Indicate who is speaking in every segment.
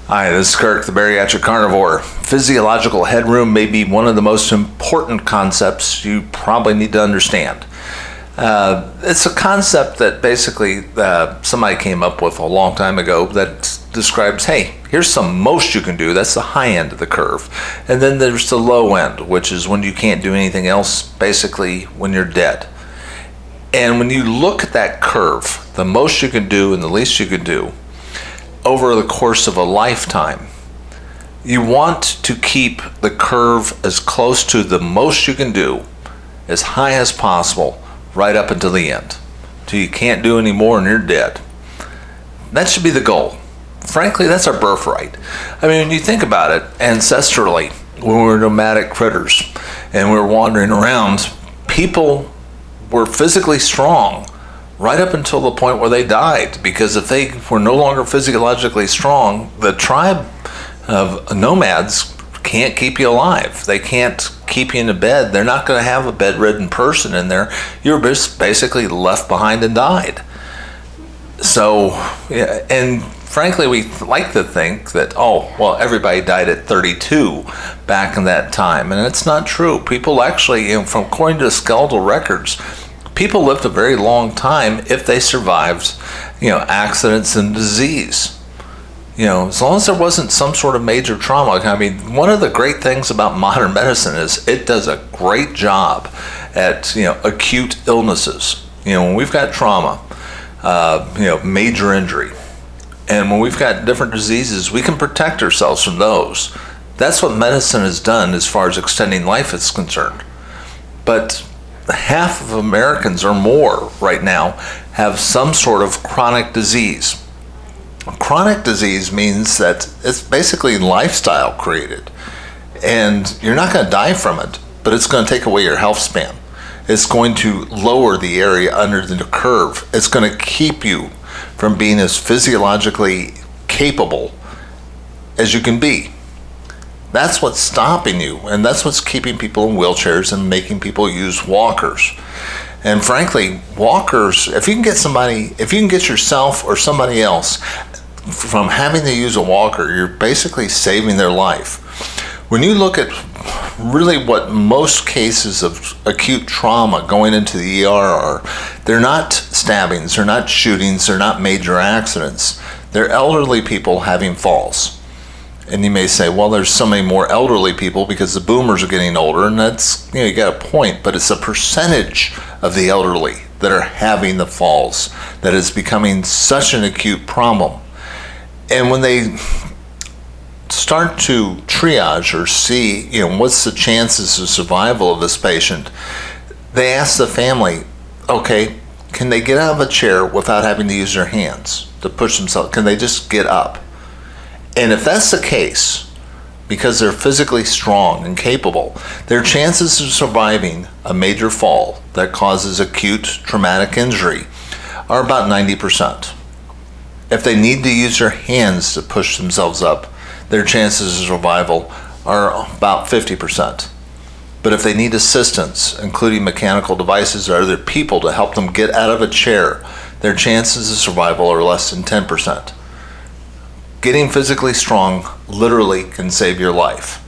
Speaker 1: Hi, this is Kirk, the bariatric carnivore. Physiological headroom may be one of the most important concepts you probably need to understand. It's a concept that basically somebody came up with a long time ago that describes, hey, here's some most you can do. That's the high end of the curve. And then there's the low end, which is when you can't do anything else, basically when you're dead. And when you look at that curve, the most you can do and the least you can do, over the course of a lifetime, you want to keep the curve as close to the most you can do, as high as possible, right up until the end, till you can't do any more and you're dead. That should be the goal. Frankly, that's our birthright. I mean, when you think about it, ancestrally, when we were nomadic critters and we were wandering around, people were physically strong right up until the point where they died, because if they were no longer physiologically strong, the tribe of nomads can't keep you alive. They can't keep you in a bed. They're not going to have a bedridden person in there. You're just basically left behind and died. So, yeah, and frankly, we like to think that, oh, well, everybody died at 32 back in that time, and it's not true. People actually, from according to skeletal records, people lived a very long time if they survived, accidents and disease. As long as there wasn't some sort of major trauma. I mean, one of the great things about modern medicine is it does a great job at, acute illnesses. When we've got trauma, major injury, and when we've got different diseases, we can protect ourselves from those. That's what medicine has done as far as extending life is concerned. But half of Americans or more right now have some sort of chronic disease. Chronic disease means that it's basically lifestyle created, and you're not going to die from it, but it's going to take away your health span. It's going to lower the area under the curve. It's going to keep you from being as physiologically capable as you can be. That's what's stopping you, and that's what's keeping people in wheelchairs and making people use walkers. And frankly, walkers, if you can get yourself or somebody else from having to use a walker, you're basically saving their life. When you look at really what most cases of acute trauma going into the ER are, they're not stabbings, they're not shootings, they're not major accidents. They're elderly people having falls. And you may say, well, there's so many more elderly people because the boomers are getting older, and that's, you got a point, but it's a percentage of the elderly that are having the falls that is becoming such an acute problem. And when they start to triage or see, what's the chances of survival of this patient, they ask the family, okay, can they get out of a chair without having to use their hands to push themselves? Can they just get up? And if that's the case, because they're physically strong and capable, their chances of surviving a major fall that causes acute traumatic injury are about 90%. If they need to use their hands to push themselves up, their chances of survival are about 50%. But if they need assistance, including mechanical devices or other people to help them get out of a chair, their chances of survival are less than 10%. Getting physically strong literally can save your life,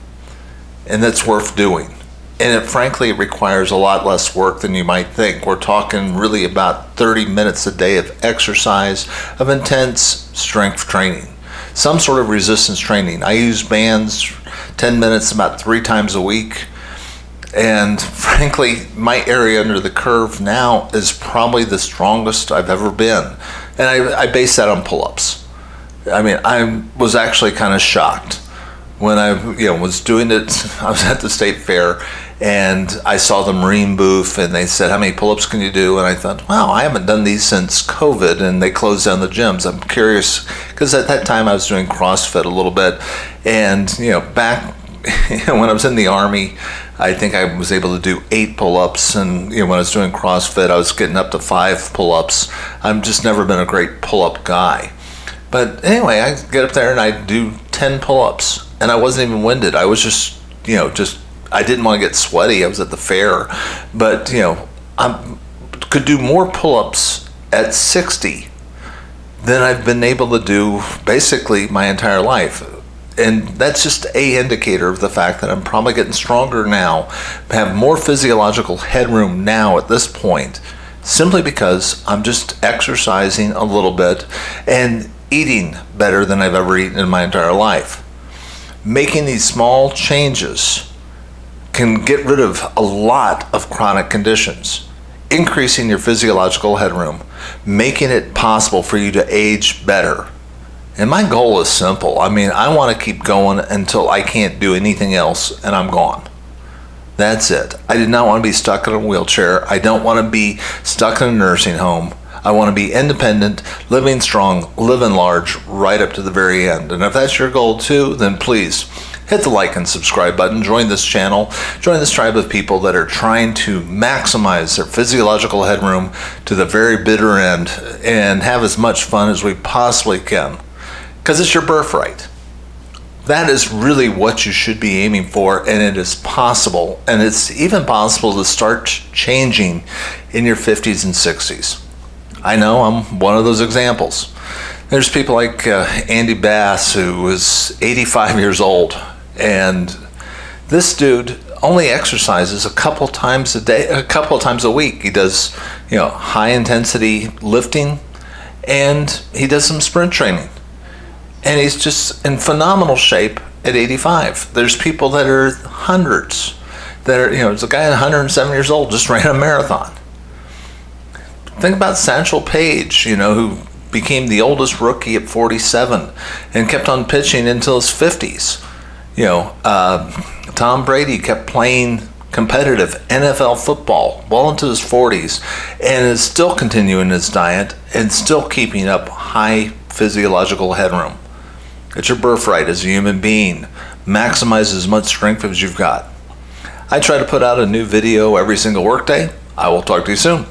Speaker 1: and that's worth doing. And frankly, it requires a lot less work than you might think. We're talking really about 30 minutes a day of exercise, of intense strength training, some sort of resistance training. I use bands 10 minutes about 3 times a week. And frankly, my area under the curve now is probably the strongest I've ever been. And I base that on pull-ups. I mean, I was actually kind of shocked when I was doing it. I was at the state fair and I saw the Marine booth and they said, how many pull-ups can you do? And I thought, wow, I haven't done these since COVID and they closed down the gyms. I'm curious because at that time I was doing CrossFit a little bit, and back when I was in the Army, I think I was able to do 8 pull-ups, and when I was doing CrossFit I was getting up to 5 pull-ups. I've just never been a great pull-up guy. But anyway, I get up there and I do 10 pull-ups, and I wasn't even winded. I was just I didn't want to get sweaty. I was at the fair, but I could do more pull-ups at 60 than I've been able to do basically my entire life. And that's just a indicator of the fact that I'm probably getting stronger now, have more physiological headroom now at this point, simply because I'm just exercising a little bit and eating better than I've ever eaten in my entire life. Making these small changes can get rid of a lot of chronic conditions, increasing your physiological headroom, making it possible for you to age better. And my goal is simple. I mean, I want to keep going until I can't do anything else and I'm gone. That's it. I do not want to be stuck in a wheelchair. I don't want to be stuck in a nursing home. I want to be independent, living strong, living large, right up to the very end. And if that's your goal too, then please hit the like and subscribe button. Join this channel. Join this tribe of people that are trying to maximize their physiological headroom to the very bitter end and have as much fun as we possibly can. Because it's your birthright. That is really what you should be aiming for, and it is possible. And it's even possible to start changing in your 50s and 60s. I know I'm one of those examples. There's people like Andy Bass, who is 85 years old, and this dude only exercises a couple times a day, a couple of times a week. He does, high intensity lifting, and he does some sprint training. And he's just in phenomenal shape at 85. There's people that are hundreds, that are, there's a guy at 107 years old just ran a marathon. Think about Satchel Paige, who became the oldest rookie at 47 and kept on pitching until his 50s. Tom Brady kept playing competitive NFL football well into his 40s and is still continuing his diet and still keeping up high physiological headroom. It's your birthright as a human being. Maximize as much strength as you've got. I try to put out a new video every single workday. I will talk to you soon.